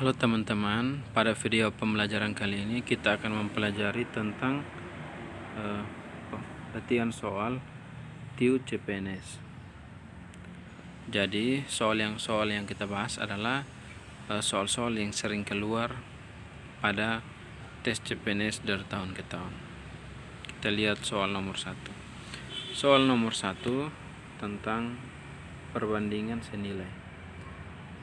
Halo teman-teman, pada video pembelajaran kali ini kita akan mempelajari tentang eh, latihan soal TIU CPNS. Jadi soal yang kita bahas adalah soal-soal yang sering keluar pada tes CPNS dari tahun ke tahun. Kita lihat soal nomor 1. Soal nomor 1 tentang perbandingan senilai.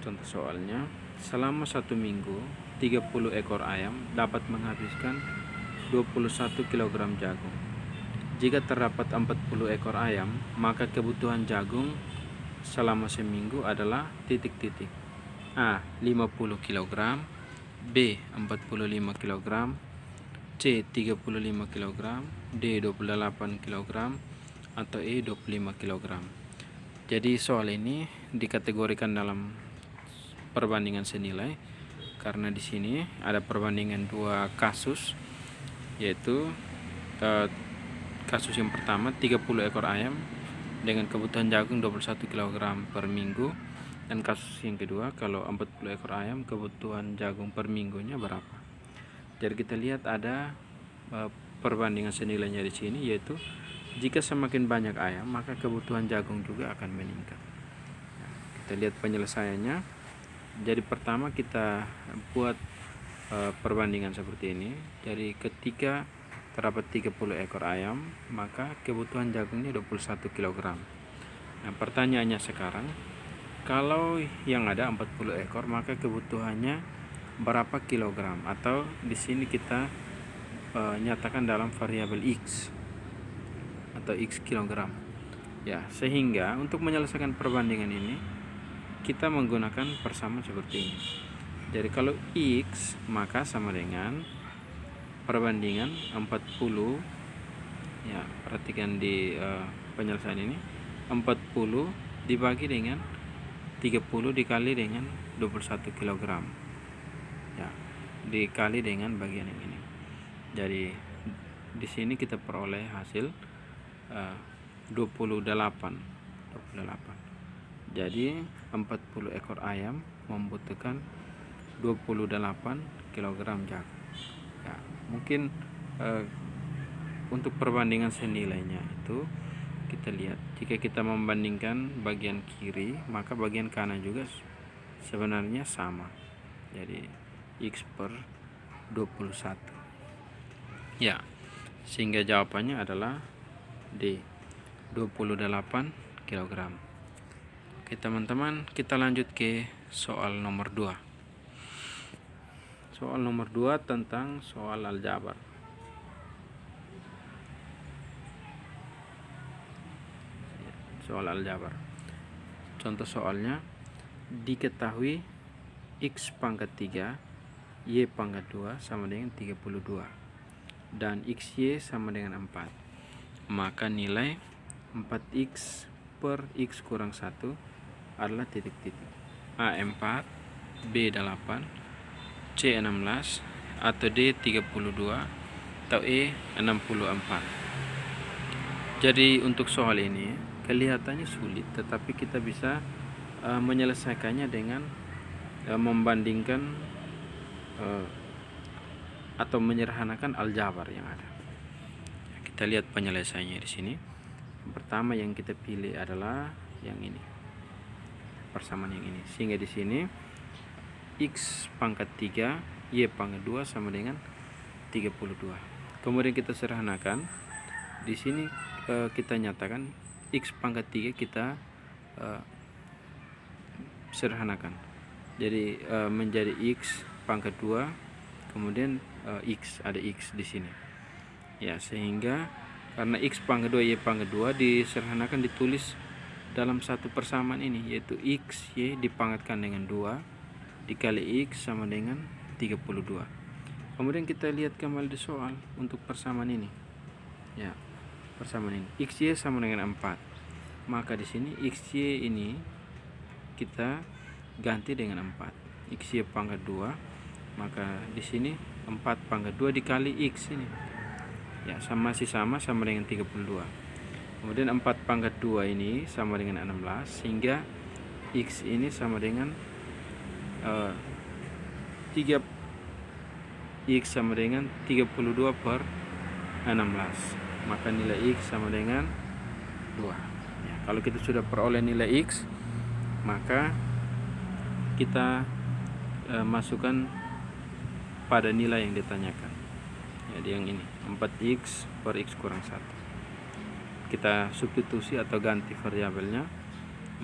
Contoh soalnya, selama 1 minggu 30 ekor ayam dapat menghabiskan 21 kg jagung. Jika terdapat 40 ekor ayam, maka kebutuhan jagung selama seminggu adalah titik-titik. A. 50 kg, B. 45 kg, C. 35 kg, D. 28 kg, atau E. 25 kg. Jadi soal ini dikategorikan dalam perbandingan senilai karena di sini ada perbandingan dua kasus, yaitu kasus yang pertama 30 ekor ayam dengan kebutuhan jagung 21 kg per minggu, dan kasus yang kedua kalau 40 ekor ayam kebutuhan jagung per minggunya berapa. Jadi kita lihat ada perbandingan senilainya di sini, yaitu jika semakin banyak ayam maka kebutuhan jagung juga akan meningkat. Kita lihat penyelesaiannya. Jadi pertama kita buat perbandingan seperti ini. Jadi ketika terdapat 30 ekor ayam, maka kebutuhan jagungnya 21 kg. Nah, pertanyaannya sekarang, kalau yang ada 40 ekor, maka kebutuhannya berapa kilogram? Atau di sini kita nyatakan dalam variabel X atau X kilogram. Ya, sehingga untuk menyelesaikan perbandingan ini kita menggunakan persamaan seperti ini. Jadi kalau X maka sama dengan perbandingan 40, ya perhatikan di penyelesaian ini, 40 dibagi dengan 30 dikali dengan 21 kg, ya, dikali dengan bagian yang ini. Jadi di sini kita peroleh hasil 28. Jadi 40 ekor ayam membutuhkan 28 kg jagung. Ya, mungkin untuk perbandingan senilainya itu kita lihat, jika kita membandingkan bagian kiri maka bagian kanan juga sebenarnya sama. Jadi X per 21. Ya, sehingga jawabannya adalah D, 28 kg. Oke teman-teman, kita lanjut ke soal nomor 2. Soal nomor 2 tentang soal aljabar. Soal aljabar. Contoh soalnya, diketahui X pangkat 3 Y pangkat 2 sama dengan 32 dan XY sama dengan 4. Maka nilai 4X per X kurang 1 adalah titik-titik. A 4, B 8, C 16, atau D 32, atau E 64. Jadi untuk soal ini kelihatannya sulit, tetapi kita bisa menyelesaikannya dengan membandingkan atau menyederhanakan aljabar yang ada. Kita lihat penyelesaiannya di sini. Yang pertama yang kita pilih adalah yang ini, persamaan yang ini, sehingga di sini X pangkat 3 Y pangkat 2 sama dengan 32. Kemudian kita sederhanakan. Di sini kita nyatakan X pangkat 3 kita sederhanakan. Jadi menjadi X pangkat 2, kemudian X, ada X di sini. Ya, sehingga karena X pangkat 2 Y pangkat 2 disederhanakan, ditulis dalam satu persamaan ini, yaitu X Y dipangkatkan dengan 2 dikali X sama dengan 32. Kemudian kita lihat kembali di soal untuk persamaan ini. Ya, persamaan ini XY sama dengan 4. Maka di sini XY ini kita ganti dengan 4. XY pangkat 2, maka di sini 4 pangkat 2 dikali X ini. Ya, sama dengan 32. Kemudian 4 pangkat 2 ini sama dengan 16, sehingga X ini sama dengan 3x sama dengan 32 per 16, maka nilai x sama dengan 2. Ya, kalau kita sudah peroleh nilai x, maka kita masukkan pada nilai yang ditanyakan. Jadi yang ini 4x per x kurang 1. Kita substitusi atau ganti variabelnya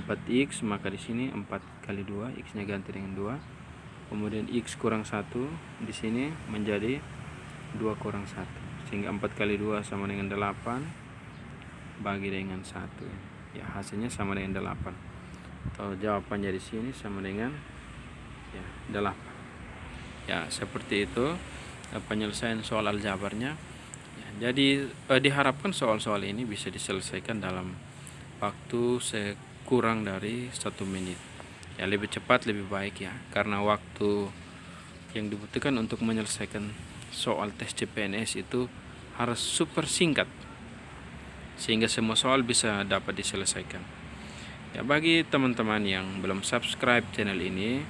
4x, maka di sini 4 kali 2, x-nya ganti dengan 2. Kemudian x kurang 1 di sini menjadi 2 kurang 1, sehingga 4 kali 2 sama dengan 8 bagi dengan 1. Ya, hasilnya sama dengan 8. Atau jawabannya di sini sama dengan 8. Ya, seperti itu penyelesaian soal aljabarnya. Ya, jadi diharapkan soal-soal ini bisa diselesaikan dalam waktu kurang dari 1 menit. Ya, lebih cepat lebih baik ya, karena waktu yang dibutuhkan untuk menyelesaikan soal tes CPNS itu harus super singkat, sehingga semua soal bisa dapat diselesaikan. Ya, bagi teman-teman yang belum subscribe channel ini,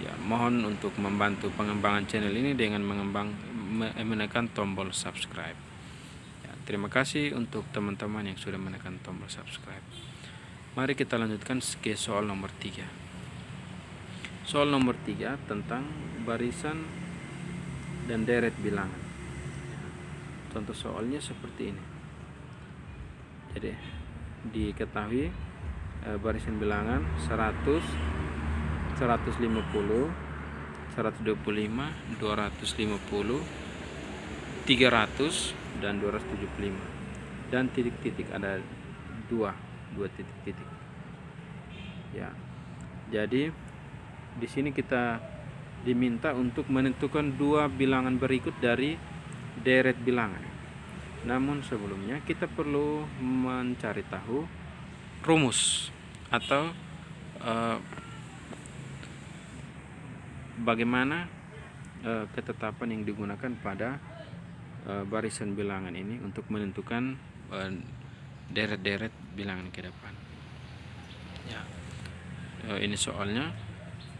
ya mohon untuk membantu pengembangan channel ini dengan menekan tombol subscribe. Ya, terima kasih untuk teman-teman yang sudah menekan tombol subscribe. Mari kita lanjutkan ke soal nomor 3. Soal nomor 3 tentang barisan dan deret bilangan. Contoh soalnya seperti ini. Jadi diketahui barisan bilangan 100, 150, 125, 250, 300 dan 275. Dan titik-titik ada dua titik-titik. Ya. Jadi di sini kita diminta untuk menentukan 2 bilangan berikut dari deret bilangan. Namun sebelumnya kita perlu mencari tahu rumus atau bagaimana ketetapan yang digunakan pada barisan bilangan ini untuk menentukan deret-deret bilangan ke depan. Ya, ini soalnya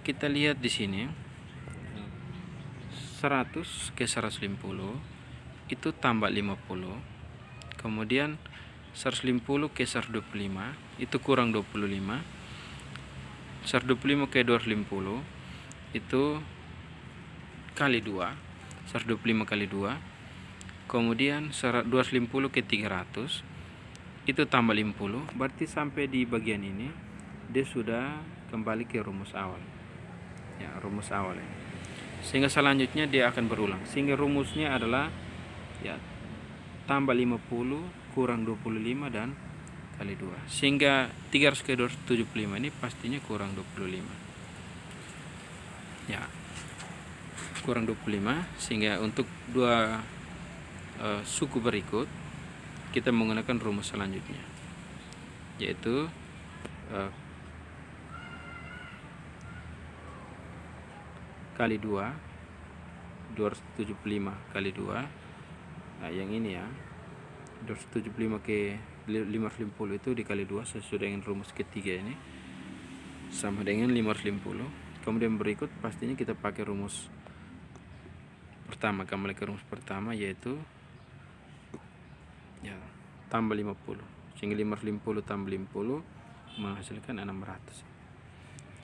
kita lihat di sini 100 ke 150 itu tambah 50, kemudian 150 ke 125 itu kurang 25, 125 ke 250 itu kali 2, 125 kali 2, kemudian 250 ke 300 itu tambah 50. Berarti sampai di bagian ini dia sudah kembali ke rumus awal. Ya, rumus awal ini. Sehingga selanjutnya dia akan berulang. Sehingga rumusnya adalah ya tambah 50 kurang 25 dan kali 2. Sehingga 300 ke 275 ini pastinya kurang 25. Ya, kurang 25, sehingga untuk 2 suku berikut kita menggunakan rumus selanjutnya, yaitu kali 2, 275 kali 2. Nah, yang ini ya 275 ke 550 itu dikali 2 sesuai dengan rumus ketiga ini sama dengan 550. Kemudian berikut pastinya kita pakai rumus pertama, kembali ke rumus pertama, yaitu ya tambah 50, sehingga 550 tambah 50 menghasilkan 600.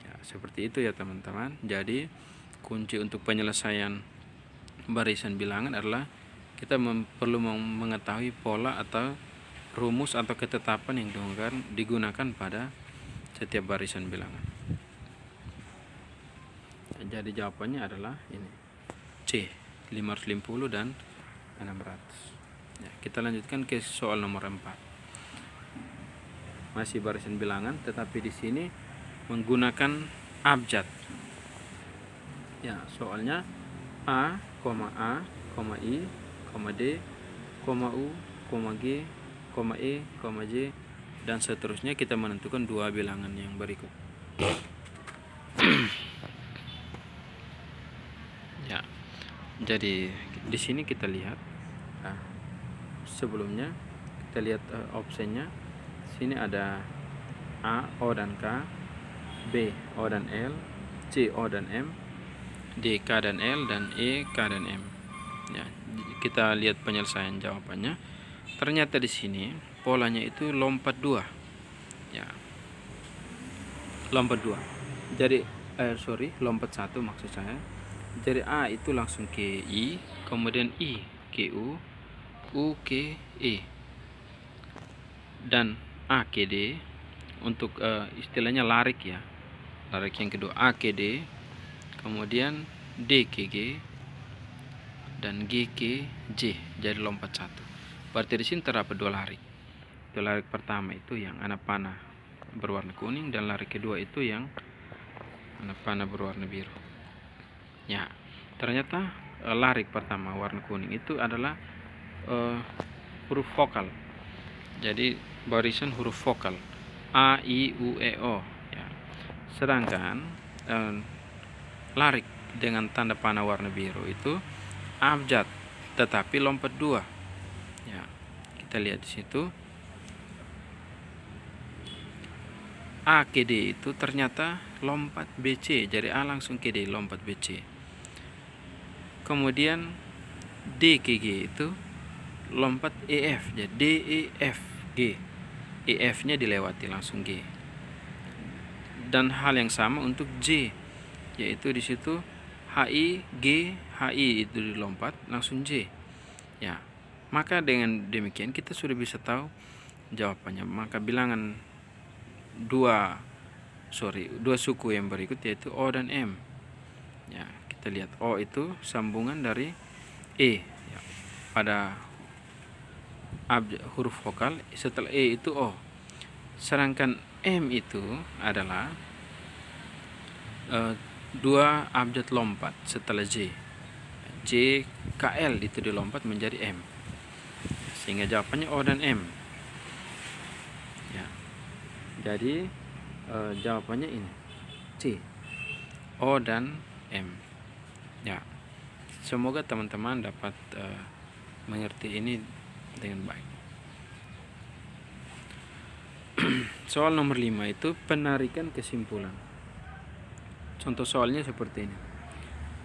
Ya, seperti itu ya teman-teman. Jadi kunci untuk penyelesaian barisan bilangan adalah kita perlu mengetahui pola atau rumus atau ketetapan yang digunakan pada setiap barisan bilangan. Jadi jawabannya adalah ini, C, 550 dan 600. Ya, kita lanjutkan ke soal nomor 4. Masih barisan bilangan, tetapi di sini menggunakan abjad. Ya, soalnya A, I, D, U, G, E, J dan seterusnya. Kita menentukan 2 bilangan yang berikut. Ya. Jadi di sini kita lihat sebelumnya kita lihat opsinya. Sini ada A, O dan K, B, O dan L, C, O dan M, D K dan L, dan E K dan M. Ya, kita lihat penyelesaian jawabannya. Ternyata di sini polanya itu lompat 2. Ya, lompat 2. Jadi lompat 1 maksud saya. Jadi A itu langsung ke I, kemudian I ke U ke E, dan A ke D. Untuk istilahnya larik ya. Larik yang kedua A ke D, kemudian D ke G, dan G ke J. Jadi lompat 1. Berarti di sini terdapat 2 larik. Itu larik pertama itu yang anak panah berwarna kuning, dan larik kedua itu yang anak panah berwarna biru. Ya, ternyata larik pertama warna kuning itu adalah huruf vokal. Jadi barisan huruf vokal A, I, U, E, O. Ya. Sedangkan larik dengan tanda panah warna biru itu abjad, tetapi lompat 2. Ya, kita lihat di situ A ke D itu ternyata lompat BC. Jadi A langsung ke D, lompat BC. Kemudian D ke G itu lompat EF. Jadi D, E, F, G. EF nya dilewati langsung G. Dan hal yang sama untuk J, yaitu di situ HI, G, HI itu dilompat langsung J. Ya, maka dengan demikian kita sudah bisa tahu jawabannya. Maka bilangan dua suku yang berikut yaitu O dan M. Ya, kita lihat O itu sambungan dari E. Ya, pada huruf vokal, setelah E itu O. Sedangkan M itu adalah 2 abjad lompat setelah J. J KL itu dilompat menjadi M. Sehingga jawabannya O dan M. Ya. Jadi jawabannya ini C, O dan M. Ya. Semoga teman-teman dapat mengerti ini dengan baik. Soal nomor 5 itu penarikan kesimpulan. Contoh soalnya seperti ini.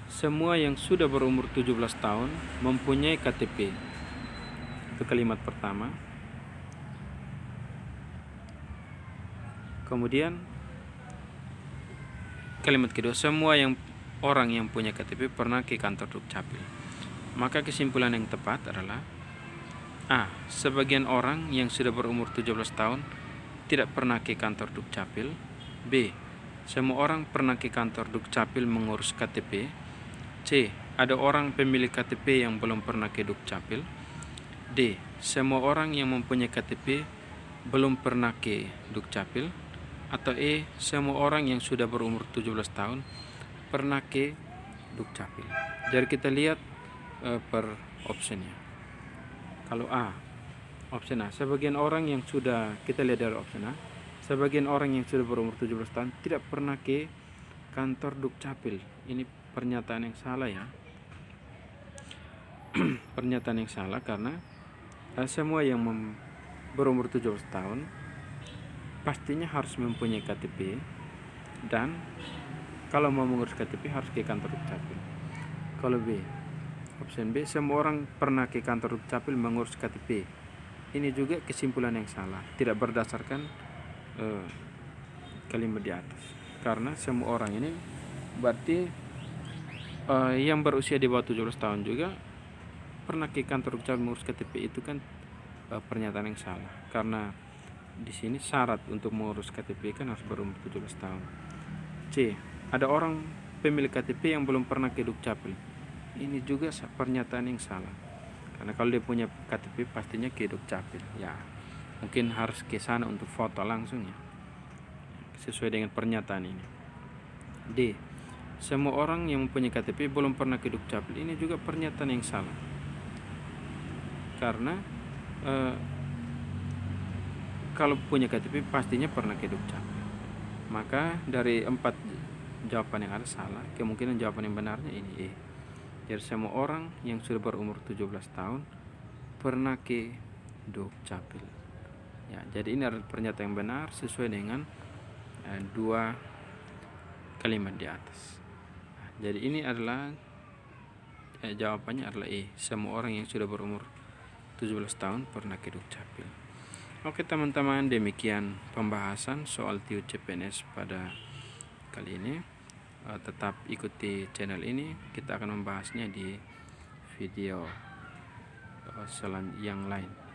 Semua yang sudah berumur 17 tahun mempunyai KTP. Itu kalimat pertama. Kemudian kalimat kedua, semua orang yang punya KTP pernah ke kantor Dukcapil. Maka kesimpulan yang tepat adalah A. Sebagian orang yang sudah berumur 17 tahun tidak pernah ke kantor Dukcapil. B. Semua orang pernah ke kantor Dukcapil mengurus KTP. C. Ada orang pemilik KTP yang belum pernah ke Dukcapil. D. Semua orang yang mempunyai KTP belum pernah ke Dukcapil. Atau E. Semua orang yang sudah berumur 17 tahun pernah ke Dukcapil. Jadi kita lihat per opsinya. Kalau A, opsi A, sebagian orang yang sudah, kita lihat dari opsi A, sebagian orang yang sudah berumur 17 tahun tidak pernah ke kantor Dukcapil. Ini pernyataan yang salah ya. Pernyataan yang salah karena semua yang berumur 17 tahun pastinya harus mempunyai KTP, dan kalau mau mengurus KTP harus ke kantor Dukcapil. Kalau B, opsi B, semua orang pernah ke kantor Dukcapil mengurus KTP. Ini juga kesimpulan yang salah, tidak berdasarkan kalimat di atas. Karena semua orang ini berarti yang berusia di bawah 17 tahun juga pernah ke kantor Dukcapil mengurus KTP. Itu kan pernyataan yang salah, karena di sini syarat untuk mengurus KTP kan harus berumur 17 tahun. C, ada orang pemilik KTP yang belum pernah ke Dukcapil. Ini juga pernyataan yang salah, karena kalau dia punya KTP pastinya ke Dukcapil. Ya, mungkin harus ke sana untuk foto langsung ya, sesuai dengan pernyataan ini. D, semua orang yang mempunyai KTP belum pernah ke Dukcapil. Ini juga pernyataan yang salah, karena kalau punya KTP pastinya pernah ke Dukcapil. Maka dari 4 jawaban yang ada salah, kemungkinan jawaban yang benarnya ini E. Jadi semua orang yang sudah berumur 17 tahun pernah ke Dukcapil. Ya, jadi ini adalah pernyataan yang benar sesuai dengan 2 kalimat di atas. Jadi ini adalah jawabannya adalah E. Semua orang yang sudah berumur 17 tahun pernah ke Dukcapil. Oke teman-teman, demikian pembahasan soal TIO CPNS pada kali ini. Tetap ikuti channel ini, kita akan membahasnya di video yang lain.